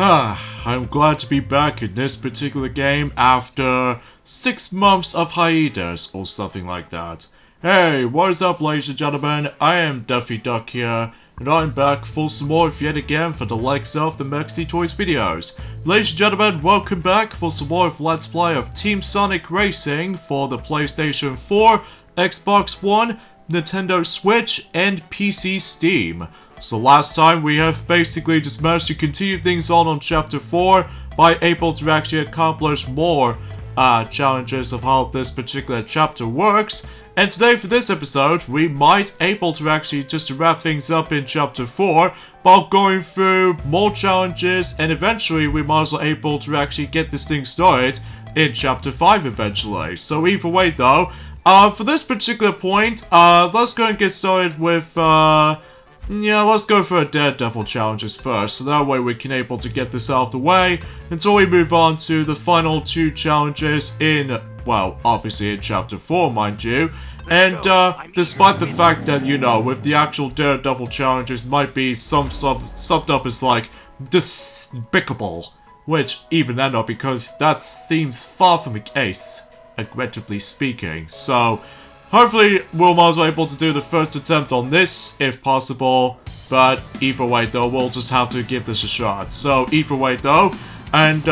I'm glad to be back in this particular game after 6 months of hiatus or something like that. Hey, what is up ladies and gentlemen, I am Duffy Duck here, and I'm back for some more yet again for the likes of the Mexi Toys videos. Ladies and gentlemen, welcome back for some more of Let's Play of Team Sonic Racing for the PlayStation 4, Xbox One, Nintendo Switch, and PC Steam. So last time we have basically just managed to continue things on Chapter 4 by able to actually accomplish more challenges of how this particular chapter works. And today for this episode, we might able to actually just wrap things up in Chapter 4 while going through more challenges, and eventually we might as well able to actually get this thing started in Chapter 5 eventually. So either way though, for this particular point, let's go and get started with let's go for a Daredevil challenges first, so that way we can able to get this out of the way until we move on to the final 2 challenges in, well, obviously in Chapter 4, mind you. And despite the fact that, you know, with the actual Daredevil challenges might be summed up as like despicable, which even then not, because that seems far from the case, regrettably speaking. So hopefully we'll might as well able to do the first attempt on this, if possible, but either way though, we'll just have to give this a shot. So either way though, and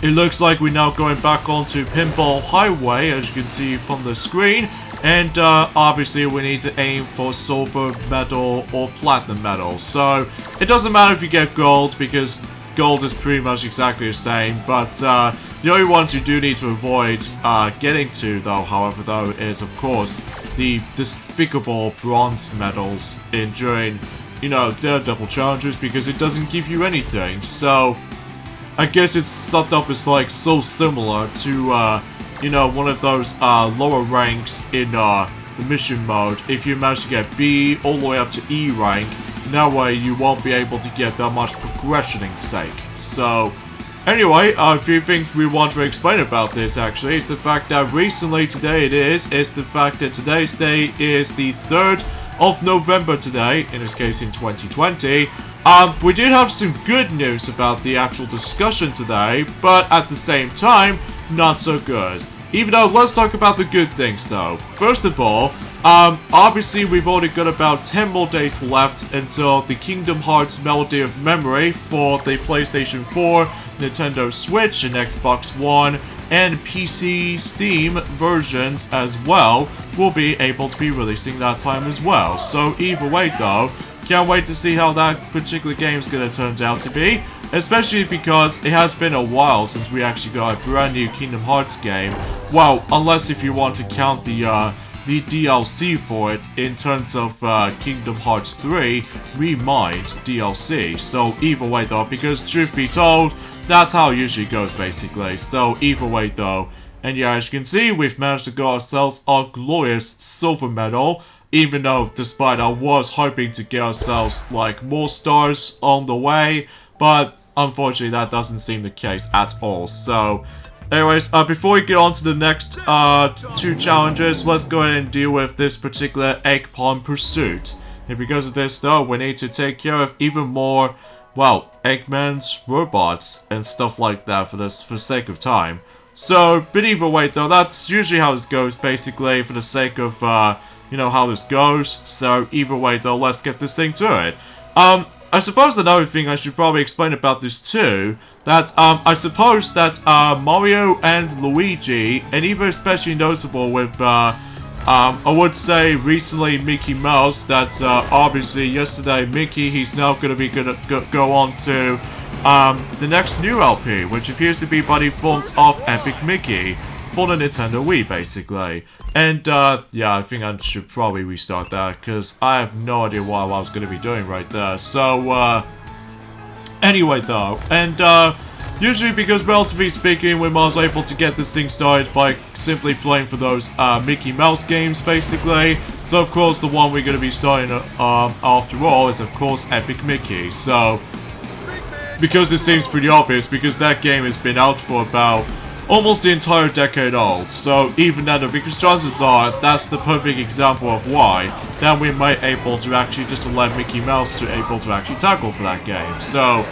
it looks like we're now going back onto Pinball Highway, as you can see from the screen, and obviously we need to aim for silver medal or platinum medal. So it doesn't matter if you get gold, because gold is pretty much exactly the same, but the only ones you do need to avoid getting to, though, however, though, is, of course, the despicable bronze medals during, you know, Daredevil challenges, because it doesn't give you anything. So I guess it's summed up as, like, so similar to, you know, one of those lower ranks in the mission mode. If you manage to get B all the way up to E rank, that way you won't be able to get that much progressioning's sake. So anyway, a few things we want to explain about this actually is the fact that recently today is the fact that today's day is the 3rd of November today, in this case in 2020. We did have some good news about the actual discussion today, but at the same time, not so good. Even though, let's talk about the good things though. First of all, obviously we've only got about 10 more days left until the Kingdom Hearts Melody of Memory for the PlayStation 4, Nintendo Switch, and Xbox One, and PC Steam versions as well will be able to be releasing that time as well. So either way though, can't wait to see how that particular game is going to turn out to be, especially because it has been a while since we actually got a brand new Kingdom Hearts game. Well, unless if you want to count the DLC for it in terms of Kingdom Hearts 3 Remind DLC. So either way though, because truth be told, that's how it usually goes basically. So either way though, and yeah, as you can see, we've managed to get ourselves a glorious silver medal, even though despite I was hoping to get ourselves like more stars on the way, but unfortunately that doesn't seem the case at all. So anyways, before we get on to the next 2 challenges, let's go ahead and deal with this particular egg pond pursuit. And because of this though, we need to take care of even more, well, Eggman's robots and stuff like that for sake of time. So, but either way though, that's usually how this goes basically for the sake of, you know, how this goes. So either way though, let's get this thing to it. I suppose another thing I should probably explain about this too, that I suppose that Mario and Luigi, and even especially noticeable with I would say recently Mickey Mouse, that obviously yesterday Mickey, he's now going to be go on to the next new LP, which appears to be by the forms of Epic Mickey for the Nintendo Wii basically. And yeah, I think I should probably restart that, because I have no idea what I was going to be doing right there. So anyway though, and usually because relatively speaking, we was able to get this thing started by simply playing for those Mickey Mouse games basically. So of course the one we're going to be starting after all is of course Epic Mickey. So because it seems pretty obvious, because that game has been out for about almost the entire decade old. So even then, because chances are that's the perfect example of why then we might able to actually just let Mickey Mouse to able to actually tackle for that game. So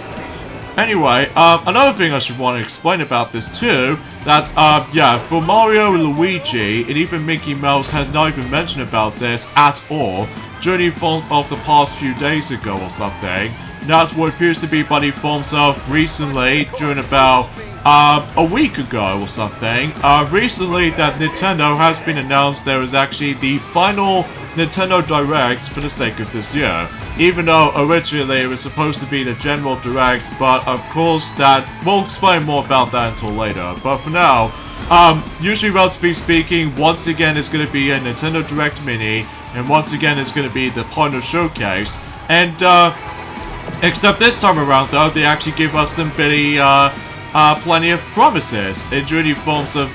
Anyway, another thing I should want to explain about this too, that, yeah, for Mario, Luigi, and even Mickey Mouse has not even mentioned about this at all during the forms of the past few days ago or something. That's what appears to be by the forms of recently, during about, a week ago or something. Recently that Nintendo has been announced there is actually the final Nintendo Direct for the sake of this year. Even though originally it was supposed to be the General Direct, but of course that, we'll explain more about that until later. But for now, usually relatively speaking, once again it's going to be a Nintendo Direct Mini, and once again it's going to be the Partner Showcase. And, except this time around though, they actually give us some bitty, plenty of promises. And during the forms of,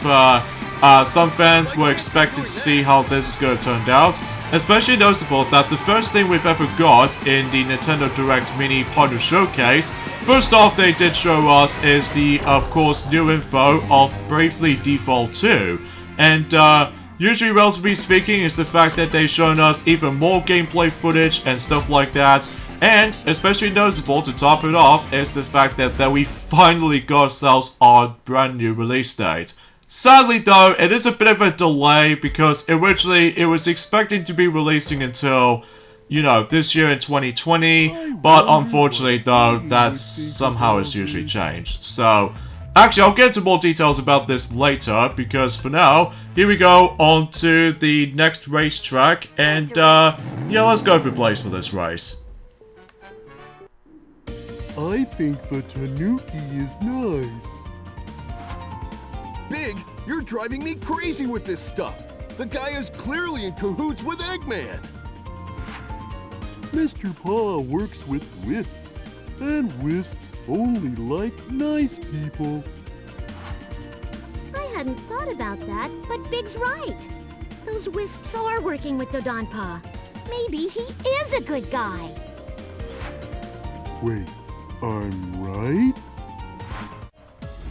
some fans were expected to see how this is going to turn out. Especially noticeable that the first thing we've ever got in the Nintendo Direct Mini Partner Showcase, first off they did show us is the, of course, new info of Bravely Default 2. And, usually relatively speaking is the fact that they've shown us even more gameplay footage and stuff like that. And, especially noticeable to top it off, is the fact that we finally got ourselves our brand new release date. Sadly though, it is a bit of a delay because originally it was expected to be releasing until, you know, this year in 2020, but unfortunately though, that somehow has usually changed. So, actually I'll get into more details about this later, because for now, here we go on to the next racetrack, and yeah, let's go for place for this race. I think the Tanuki is nice. Big, you're driving me crazy with this stuff. The guy is clearly in cahoots with Eggman. Mr. Paw works with wisps, and wisps only like nice people. I hadn't thought about that, but Big's right. Those wisps are working with Dodonpaw. Maybe he is a good guy. Wait, I'm right?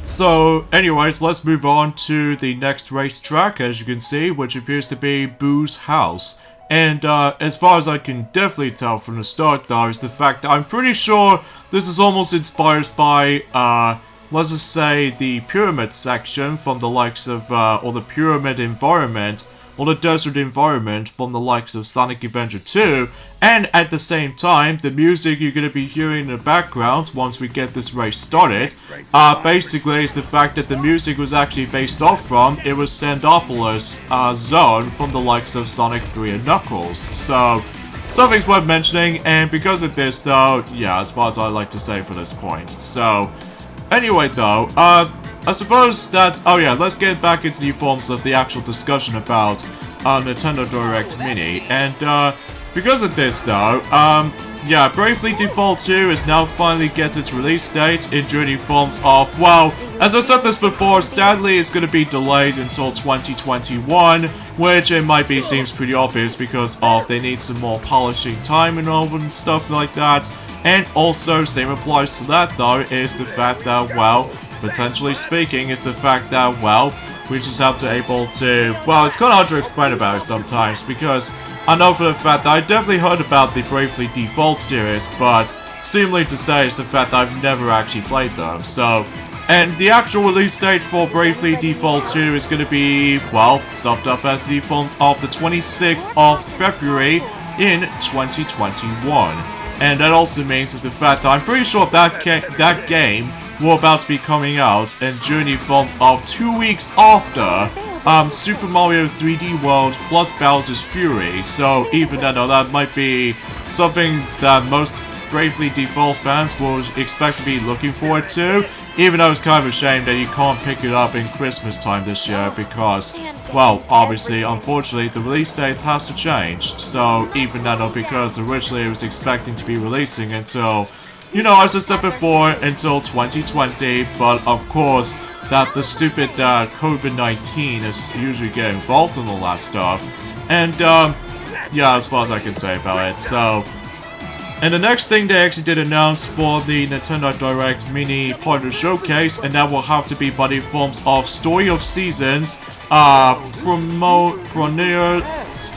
So, anyways, let's move on to the next racetrack, as you can see, which appears to be Boo's house. And, as far as I can definitely tell from the start, though, is the fact that I'm pretty sure this is almost inspired by, let's just say, the pyramid section from the likes of, or the pyramid environment, or the desert environment from the likes of Sonic Adventure 2, and at the same time, the music you're going to be hearing in the background once we get this race started, basically is the fact that the music was actually based off from, it was Sandopolis zone from the likes of Sonic 3 and Knuckles. So, something's worth mentioning, and because of this though, yeah, as far as I like to say for this point. So, anyway though, I suppose that, oh yeah, let's get back into the forms of the actual discussion about Nintendo Direct Mini, and because of this though, yeah, Bravely Default 2 is now finally get its release date in during forms of, well, as I said this before, sadly it's going to be delayed until 2021, which it might be seems pretty obvious because of they need some more polishing time and all and stuff like that, and also, same applies to that though, is the fact that, well, potentially speaking, is the fact that, well, we just have to able to, well, it's kind of hard to explain about it sometimes, because I know for the fact that I definitely heard about the Bravely Default series, but seemingly to say is the fact that I've never actually played them, so, and the actual release date for Bravely Default 2 is going to be, well, summed up as the forms of the 26th of February in 2021, and that also means is the fact that I'm pretty sure that game were about to be coming out and during the forms of 2 weeks after Super Mario 3D World plus Bowser's Fury, so even then that might be something that most Bravely Default fans will expect to be looking forward to, even though it's kind of a shame that you can't pick it up in Christmas time this year because, well, obviously, unfortunately, the release date has to change, so even then because originally it was expecting to be releasing until, you know, as I said before, until 2020, but of course, that the stupid COVID-19 is usually get involved in all that stuff, and yeah, as far as I can say about it, so. And the next thing they actually did announce for the Nintendo Direct Mini Partner Showcase, and that will have to be by the forms of Story of Seasons,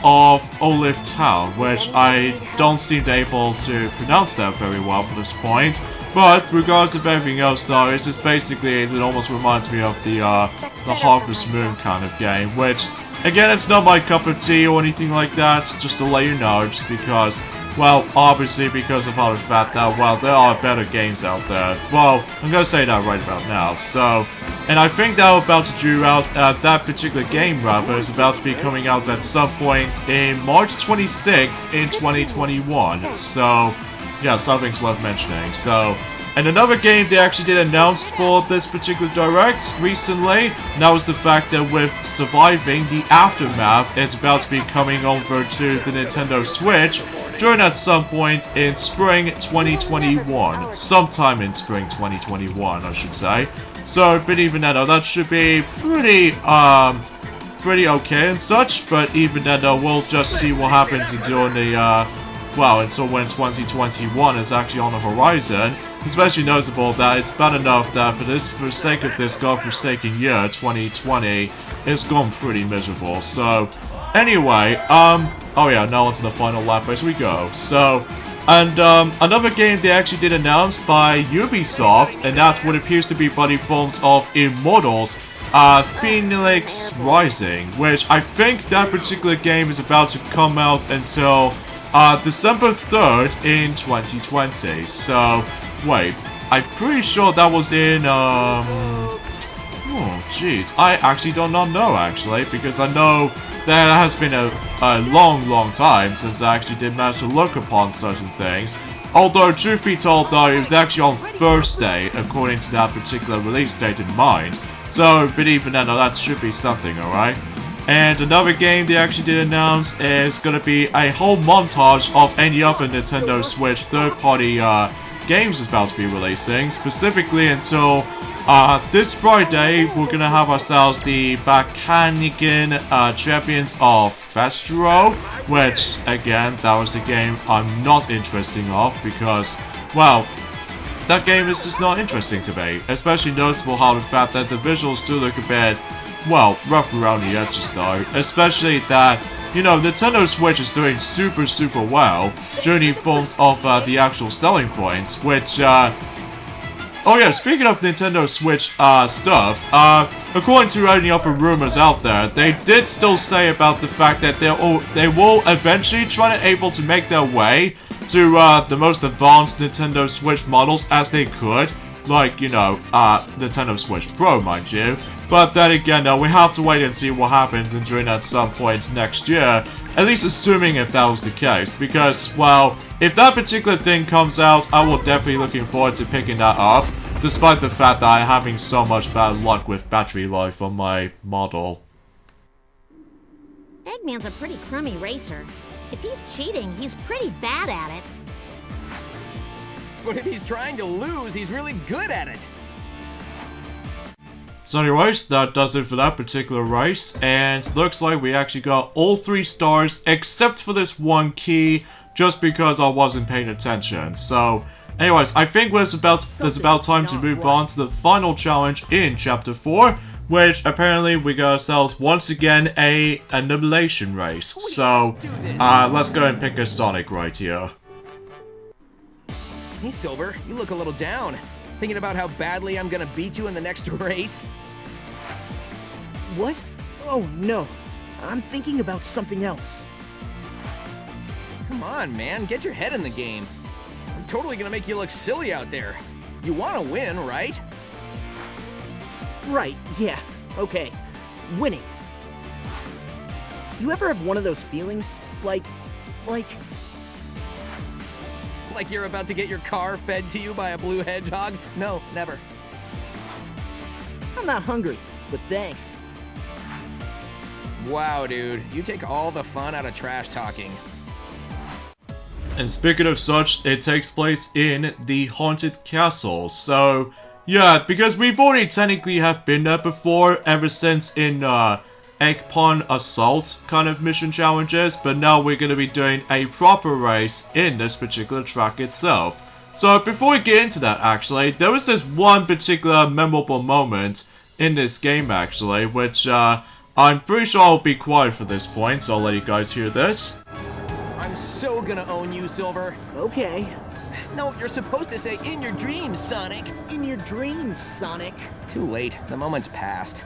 of Olive Town, which I don't seem to be able to pronounce that very well for this point. But regardless of everything else though, it's just basically, it almost reminds me of the Harvest Moon kind of game, which, again, it's not my cup of tea or anything like that, just to let you know, just because, well, obviously because of how the fact that, well, there are better games out there. Well, I'm gonna say that right about now, so, and I think that we're about to due out, that particular game, rather, is about to be coming out at some point in March 26th in 2021, so, yeah, something's worth mentioning, so. And another game they actually did announce for this particular Direct recently, and that was the fact that with Surviving, the Aftermath is about to be coming over to the Nintendo Switch during at some point in spring 2021. Sometime in spring 2021, I should say. So, but even then, that should be pretty okay and such, but even then, we'll just see what happens during the, well, until when 2021 is actually on the horizon. Especially noticeable that it's bad enough that for the sake of this godforsaken year, 2020, it's gone pretty miserable. So, anyway, oh yeah, now onto the final lap as we go. So, and another game they actually did announce by Ubisoft, and that's what appears to be buddy forms of Immortals, Phoenix Rising, which I think that particular game is about to come out until December 3rd in 2020. So, wait, I'm pretty sure that was in, oh, jeez, I actually do not know, actually, because I know there has been a long time since I actually did manage to look upon certain things. Although, truth be told, though, it was actually on Thursday, according to that particular release date in mind. So, but even then, that should be something, alright? And another game they actually did announce is going to be a whole montage of any other Nintendo Switch third-party, games is about to be releasing, specifically until this Friday we're gonna have ourselves the Bacanigan Champions of Festro, which again, that was the game I'm not interested of because, well, that game is just not interesting to me, especially noticeable how the fact that the visuals do look a bit, well, rough around the edges though, especially that, you know, Nintendo Switch is doing super well during the forms of the actual selling points, which, oh yeah, speaking of Nintendo Switch stuff, according to any other rumors out there, they did still say about the fact that they will eventually try to able to make their way to the most advanced Nintendo Switch models as they could, like, you know, Nintendo Switch Pro, mind you. But then again, we have to wait and see what happens during at some point next year, at least assuming if that was the case, because, well, if that particular thing comes out, I will definitely looking forward to picking that up, despite the fact that I'm having so much bad luck with battery life on my model. Eggman's a pretty crummy racer. If he's cheating, he's pretty bad at it. But if he's trying to lose, he's really good at it. So anyways, that does it for that particular race, and looks like we actually got all 3 stars except for this one key, just because I wasn't paying attention. So anyways, I think there's about time to move on to the final challenge in Chapter 4, which apparently we got ourselves once again an elimination race. So let's go and pick a Sonic right here. Hey Silver, you look a little down. Thinking about how badly I'm gonna beat you in the next race? What? Oh no, I'm thinking about something else. Come on, man, get your head in the game. I'm totally gonna make you look silly out there. You wanna win, right? Right, yeah, okay. Winning. You ever have one of those feelings? Like Like you're about to get your car fed to you by a blue hedgehog? No, never. I'm not hungry, but thanks. Wow, dude, you take all the fun out of trash talking. And speaking of such, it takes place in the Haunted Castle. So, yeah, because we've already technically have been there before, ever since in Egg Pond Assault kind of mission challenges, but now we're going to be doing a proper race in this particular track itself. So before we get into that actually, there was this one particular memorable moment in this game actually, which I'm pretty sure I'll be quiet for this point, so I'll let you guys hear this. I'm so gonna own you, Silver. Okay. No, you're supposed to say in your dreams, Sonic. In your dreams, Sonic. Too late. The moment's passed.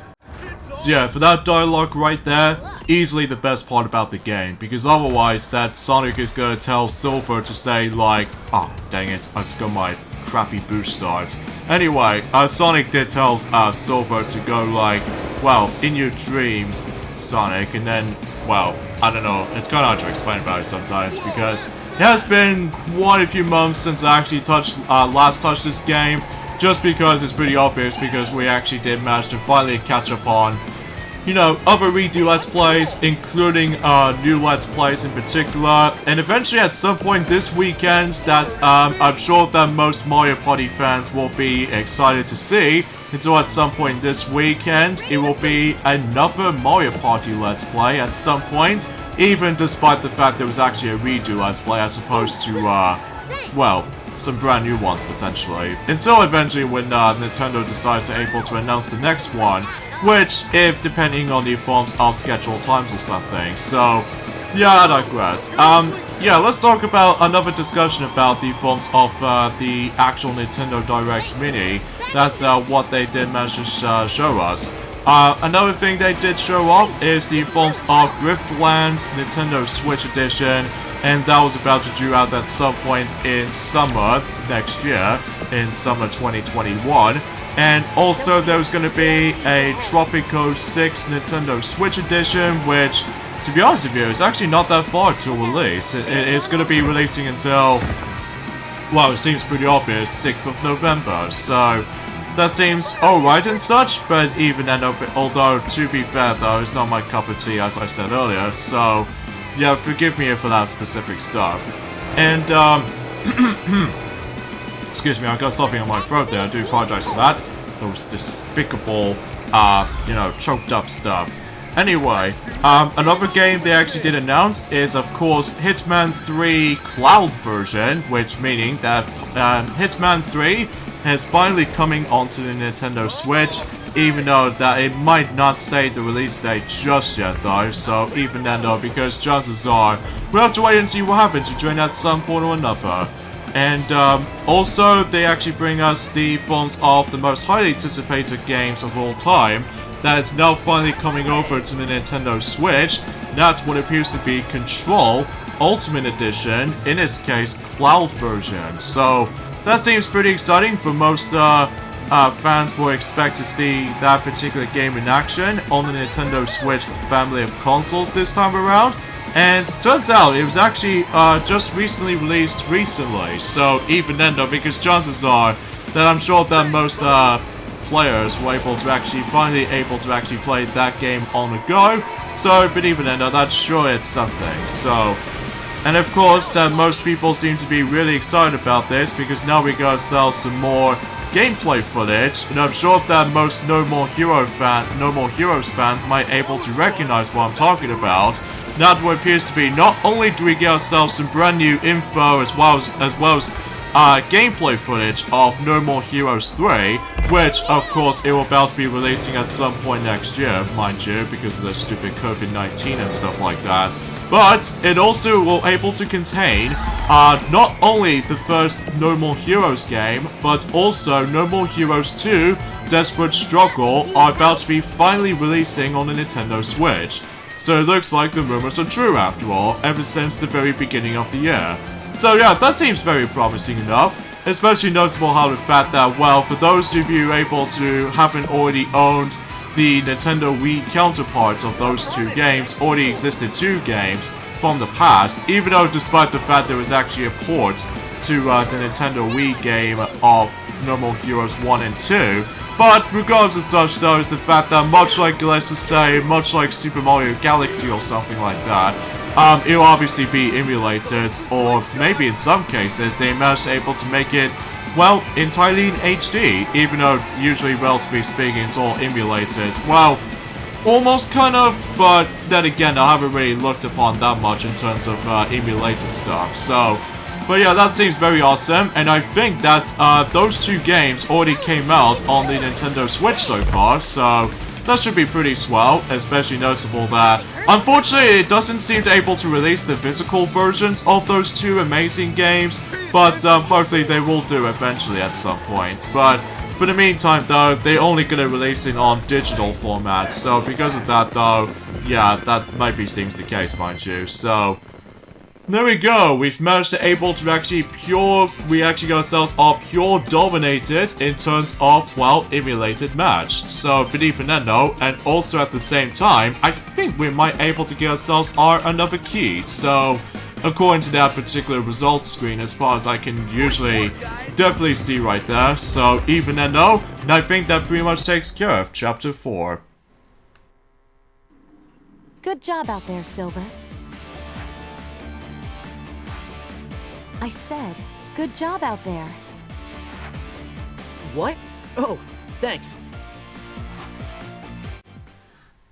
So yeah, for that dialogue right there, easily the best part about the game, because otherwise that Sonic is gonna tell Silver to say like, oh dang it, let's go my crappy boost start. Anyway, Sonic did tell Silver to go like, well, in your dreams, Sonic, and then, well, I don't know, it's kinda hard to explain about it sometimes, because it has been quite a few months since I actually last touched this game, just because it's pretty obvious, because we actually did manage to finally catch up on, you know, other redo Let's Plays, including new Let's Plays in particular, and eventually at some point this weekend that I'm sure that most Mario Party fans will be excited to see, until at some point this weekend it will be another Mario Party Let's Play at some point, even despite the fact there was actually a redo Let's Play as opposed to, well, some brand new ones potentially, until eventually when Nintendo decides they're able to announce the next one, which, if depending on the forms of scheduled times or something. So, yeah, I digress. Yeah, let's talk about another discussion about the forms of the actual Nintendo Direct Mini. That's what they did manage to show us. Another thing they did show off is the forms of Driftland's Nintendo Switch Edition, and that was about to due out at some point in summer next year, in summer 2021. And also there's going to be a Tropico 6 Nintendo Switch Edition, which, to be honest with you, is actually not that far to release. It's going to be releasing until, well, it seems pretty obvious, 6th of November, so that seems alright and such, but even then, although, to be fair though, it's not my cup of tea as I said earlier, so yeah, forgive me for that specific stuff. And, excuse me, I got something on my throat there, I do apologize for that. Those despicable, you know, choked up stuff. Anyway, another game they actually did announce is, of course, Hitman 3 Cloud version, which meaning that Hitman 3 is finally coming onto the Nintendo Switch, even though that it might not say the release date just yet though, so even then though, because chances are, we'll have to wait and see what happens during at some point or another. And also, they actually bring us the forms of the most highly anticipated games of all time, that it's now finally coming over to the Nintendo Switch. That's what appears to be Control Ultimate Edition, in this case, Cloud version. So, that seems pretty exciting for most fans will expect to see that particular game in action on the Nintendo Switch family of consoles this time around. And turns out it was actually just recently released recently, so even then though, because chances are that I'm sure that most players were finally able to actually play that game on the go, so but even then though, that's sure it's something, so. And of course that most people seem to be really excited about this, because now we gotta sell some more gameplay footage, and I'm sure that most No More Heroes fans might be able to recognize what I'm talking about. Now what appears to be, not only do we get ourselves some brand new info as well as gameplay footage of No More Heroes 3, which of course it will about to be releasing at some point next year, mind you, because of the stupid COVID-19 and stuff like that. But it also will able to contain not only the first No More Heroes game, but also No More Heroes 2 Desperate Struggle are about to be finally releasing on the Nintendo Switch. So it looks like the rumors are true after all, ever since the very beginning of the year. So yeah, that seems very promising enough. Especially notable how the fact that, well, for those of you able to haven't already owned the Nintendo Wii counterparts of those two games, already existed two games from the past, even though despite the fact there was actually a port to the Nintendo Wii game of No More Heroes 1 and 2. But regardless of such though, is the fact that much like, let's just say, much like Super Mario Galaxy or something like that, it'll obviously be emulated, or maybe in some cases they managed able to make it, well, entirely in HD, even though usually, relatively speaking, it's all emulated. Well, almost kind of, but then again, I haven't really looked upon that much in terms of emulated stuff, so. But yeah, that seems very awesome, and I think that those two games already came out on the Nintendo Switch so far, so that should be pretty swell, especially noticeable that, unfortunately, it doesn't seem able to release the physical versions of those two amazing games, but hopefully they will do eventually at some point. But for the meantime, though, they're only gonna release it on digital format, so because of that, though, yeah, that maybe seems the case, mind you. So there we go. We've managed to able to actually we actually got ourselves our pure dominated in terms of, well, emulated match. So beneath Nintendo, and also at the same time, I think we might able to get ourselves our another key. So according to that particular results screen, as far as I can usually definitely see right there. So even Nintendo, and I think that pretty much takes care of Chapter 4. Good job out there, Silver. I said, good job out there. What? Oh, thanks.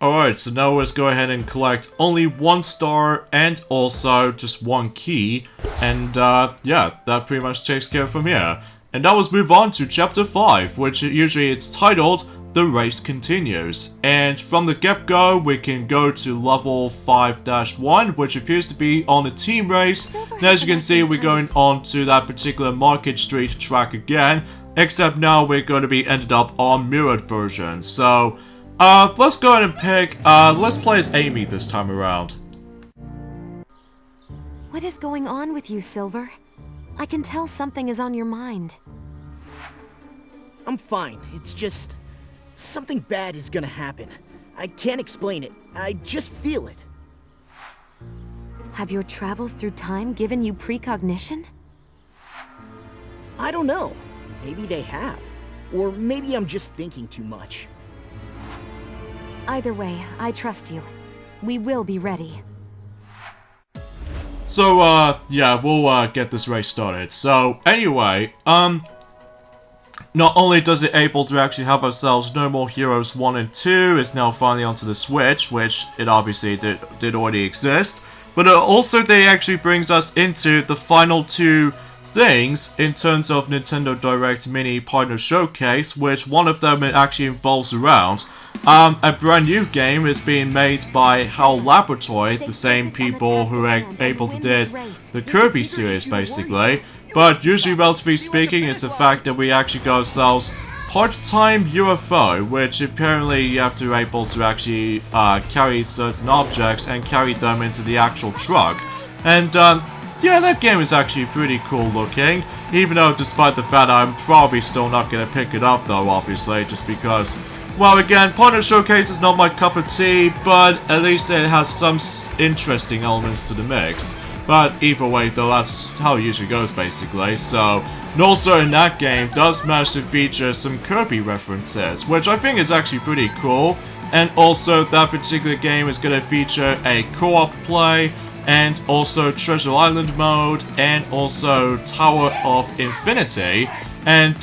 Alright, so now let's go ahead and collect only 1 star and also just 1 key. And yeah, that pretty much takes care from here. And now let's move on to Chapter 5, which usually it's titled The Race Continues. And from the get-go, we can go to level 5-1, which appears to be on a team race. And as you can see, we're going on to that particular Market Street track again, except now we're going to be ended up on mirrored version. So let's go ahead and pick, let's play as Amy this time around. What is going on with you, Silver? I can tell something is on your mind. I'm fine. It's just something bad is gonna happen. I can't explain it. I just feel it. Have your travels through time given you precognition? I don't know. Maybe they have. Or maybe I'm just thinking too much. Either way, I trust you. We will be ready. So, yeah, we'll get this race started. So, anyway, not only does it able to actually have ourselves No More Heroes 1 and 2 is now finally onto the Switch, which it obviously did already exist, but also they actually brings us into the final 2 things in terms of Nintendo Direct Mini Partner Showcase, which one of them it actually involves around. A brand new game is being made by HAL Laboratory, the same people who are able to did the Kirby series basically. But usually, relatively speaking, is the fact that we actually got ourselves part-time UFO, which apparently you have to be able to actually carry certain objects and carry them into the actual truck. And yeah, that game is actually pretty cool looking, even though despite the fact I'm probably still not going to pick it up though, obviously, just because, well, again, Partner Showcase is not my cup of tea, but at least it has some interesting elements to the mix. But either way, though, that's how it usually goes, basically. So, and also in that game, does manage to feature some Kirby references, which I think is actually pretty cool. And also, that particular game is going to feature a co-op play, and also Treasure Island mode, and also Tower of Infinity. And,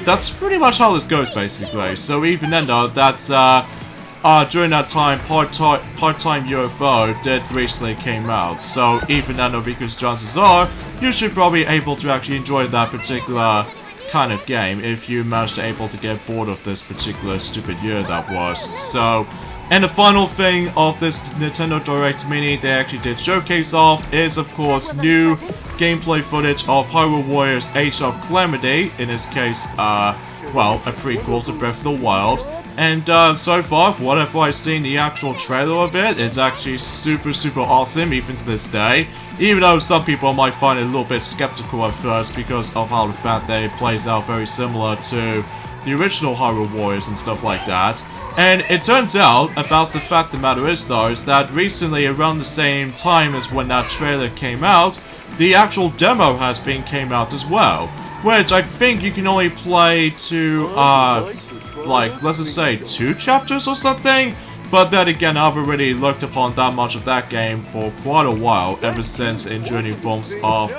that's pretty much how this goes, basically. So even then, though, that's, during that time, part-time UFO did recently came out. So even then, because chances are, you should probably be able to actually enjoy that particular kind of game if you managed to able to get bored of this particular stupid year that was. So, and the final thing of this Nintendo Direct Mini they actually did showcase off is, of course, new gameplay footage of Hyrule Warriors Age of Calamity, in this case, well, a prequel to Breath of the Wild. And so far, from whatever I've seen the actual trailer of it, it's actually super awesome even to this day. Even though some people might find it a little bit skeptical at first because of how the fact that it plays out very similar to the original Hyrule Warriors and stuff like that. And it turns out, about the fact the matter is though, is that recently around the same time as when that trailer came out, the actual demo has came out as well. Which I think you can only play to, like, let's just say 2 chapters or something? But then again, I've already looked upon that much of that game for quite a while, ever since Enduring Forms of,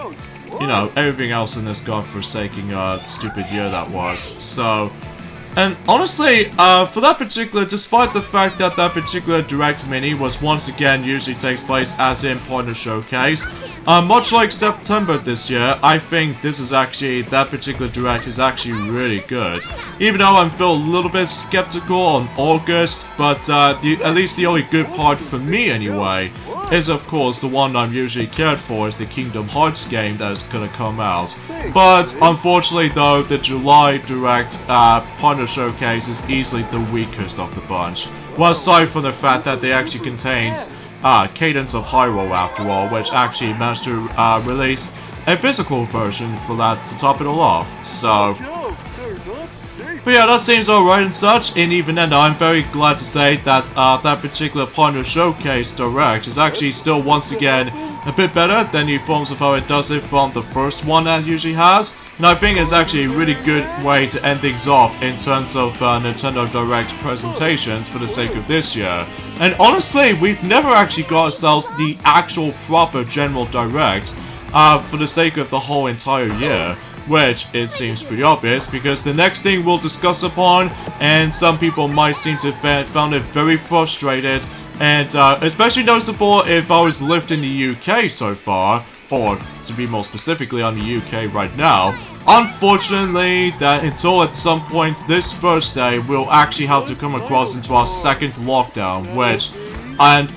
you know, everything else in this godforsaken, stupid year that was. So, And honestly, for that particular, despite the fact that that particular Direct Mini was once again usually takes place as in Partner Showcase, much like September this year, I think this is actually, that particular Direct is actually really good. Even though I'm still a little bit skeptical on August, but at least the only good part for me anyway, is of course the one I'm usually cared for is the Kingdom Hearts game that is gonna come out. But unfortunately though, the July Direct Partner Showcase is easily the weakest of the bunch. Well, aside from the fact that they actually contains Cadence of Hyrule after all, which actually managed to release a physical version for that to top it all off. So, but yeah, that seems alright and such, and even then I'm very glad to say that that particular Partner Showcase Direct is actually still once again a bit better than the forms of how it does it from the first one that it usually has, and I think it's actually a really good way to end things off in terms of Nintendo Direct presentations for the sake of this year. And honestly, we've never actually got ourselves the actual proper General Direct for the sake of the whole entire year. Which, it seems pretty obvious, because the next thing we'll discuss upon, and some people might seem to have found it very frustrated, and especially noticeable if I was lived in the UK so far, or to be more specifically on the UK right now, unfortunately, that until at some point this Thursday, we'll actually have to come across into our second lockdown, which, and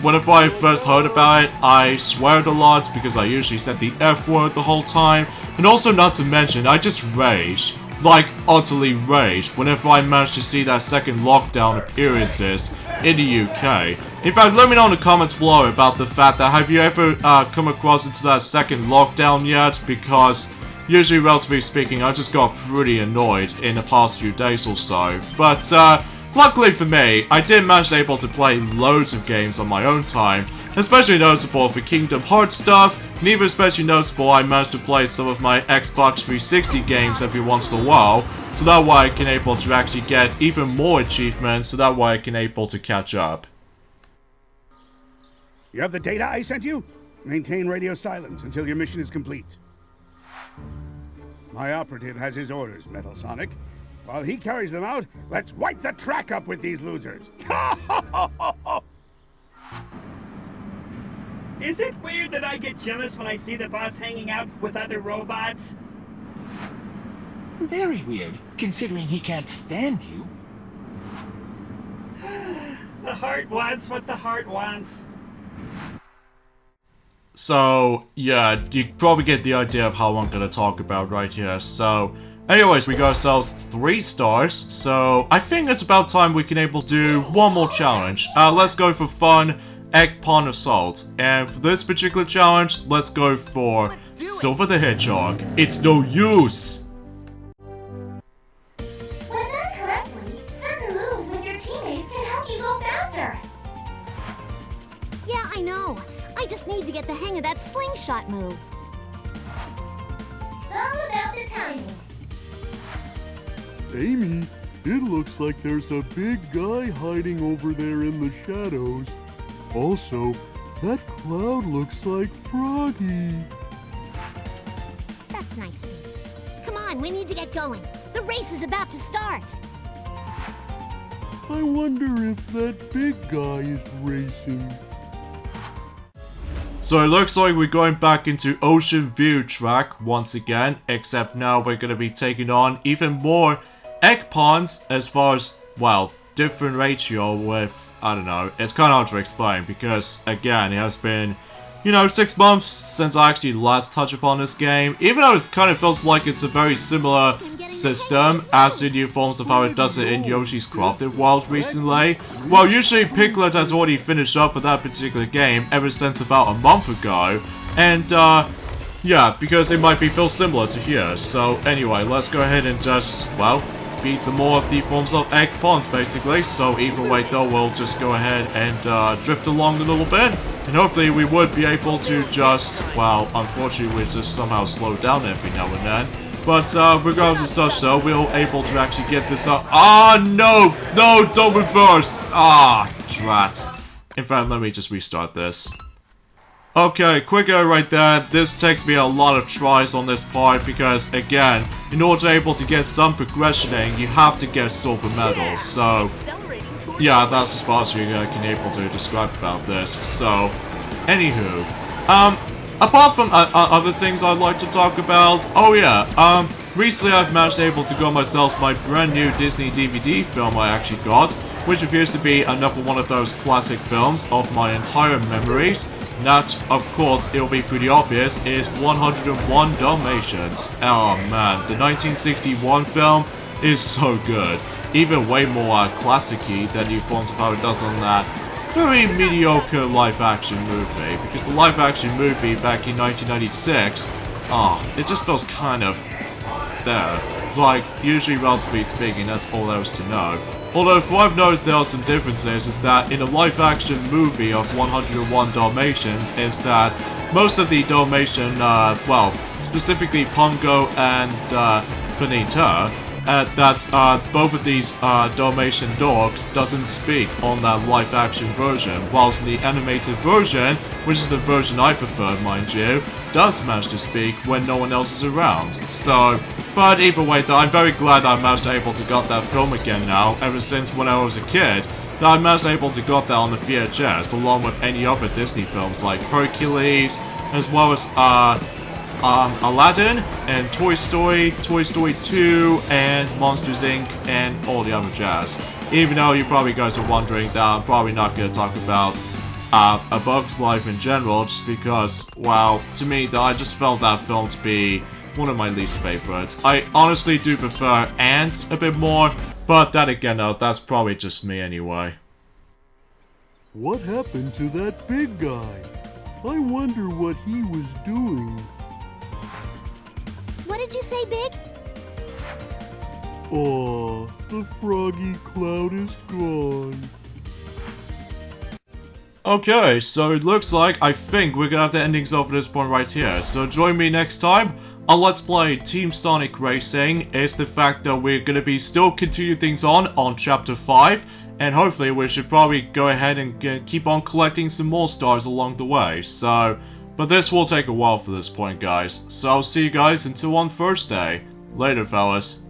whenever I first heard about it, I sweared a lot because I usually said the F word the whole time. And also, not to mention, I just raged, like utterly raged, whenever I managed to see that second lockdown appearances in the UK. In fact, let me know in the comments below about the fact that have you ever come across into that second lockdown yet? Because usually, relatively speaking, I just got pretty annoyed in the past few days or so. But luckily for me, I did manage to be able to play loads of games on my own time, especially noticeable for Kingdom Hearts stuff, and even especially noticeable I managed to play some of my Xbox 360 games every once in a while, so that way I can able to actually get even more achievements, so that way I can able to catch up. You have the data I sent you? Maintain radio silence until your mission is complete. My operative has his orders, Metal Sonic. While he carries them out, let's wipe the track up with these losers. Is it weird that I get jealous when I see the boss hanging out with other robots? Very weird, considering he can't stand you. The heart wants what the heart wants. So, yeah, you probably get the idea of how I'm gonna talk about right here. So, anyways, we got ourselves 3 stars, so I think it's about time we can able to do one more challenge. Let's go for fun, Egg Pond Assault. And for this particular challenge, let's go for Silver the Hedgehog. It's no use! When done correctly, certain moves with your teammates can help you go faster. Yeah, I know. I just need to get the hang of that slingshot move. It's all about the timing. Amy, it looks like there's a big guy hiding over there in the shadows. Also, that cloud looks like Froggy. That's nice, Pete. Come on, we need to get going. The race is about to start. I wonder if that big guy is racing. So it looks like we're going back into Ocean View track once again, except now we're going to be taking on even more egg ponds as far as, well, different ratio with, I don't know, it's kind of hard to explain because, again, it has been, you know, 6 months since I actually last touched upon this game, even though it kind of feels like it's a very similar system as the new forms of how it does it in Yoshi's Crafted World recently. Well, usually Piglet has already finished up with that particular game ever since about a month ago, and yeah, because it might feel similar to here. So anyway, let's go ahead and just, well, beat the more of the forms of egg ponds basically. So either way though, we'll just go ahead and drift along a little bit, and hopefully we would be able to just, well, unfortunately we just somehow slow down every now and then. But regardless of such though, we're able to actually get this up. Ah, no! No, don't reverse! Ah, drat. In fact, let me just restart this. Okay, quick error right there. This takes me a lot of tries on this part because, again, in order to able to get some progressioning, you have to get silver medals. So, yeah, that's as far as you're able to describe about this. So, anywho, apart from other things I'd like to talk about, oh yeah, recently I've managed able to get myself my brand new Disney DVD film I actually got, which appears to be another one of those classic films of my entire memories. And that, of course, it'll be pretty obvious, is 101 Dalmatians. Oh man, the 1961 film is so good. Even way more classic-y than you thought how it does on that very mediocre live-action movie. Because the live-action movie back in 1996, it just feels kind of there. Like, usually relatively speaking, that's all there is to know. Although, if what I've noticed there are some differences is that in a live-action movie of 101 Dalmatians is that most of the Dalmatian, well, specifically Pongo and Benita, that both of these Dalmatian dogs doesn't speak on that live-action version, whilst in the animated version, which is the version I prefer, mind you, does manage to speak when no one else is around. So, but either way though, I'm very glad that I managed to able to got that film again now, ever since when I was a kid, that I managed to able to got that on the VHS, along with any other Disney films like Hercules, as well as Aladdin, and Toy Story, Toy Story 2, and Monsters Inc., and all the other jazz. Even though you probably guys are wondering that I'm probably not going to talk about A Bug's Life in general, just because, well, to me, I just felt that film to be one of my least favorites. I honestly do prefer Ants a bit more, but that again, though, that's probably just me anyway. What happened to that big guy? I wonder what he was doing. What did you say, Big? Aw, the froggy cloud is gone. Okay, so it looks like, I think we're gonna have the endings off at this point right here. So join me next time on Let's Play Team Sonic Racing. It's the fact that we're gonna be still continuing things on Chapter 5. And hopefully we should probably go ahead and keep on collecting some more stars along the way. So, but this will take a while for this point, guys. So I'll see you guys until on Thursday. Later, fellas.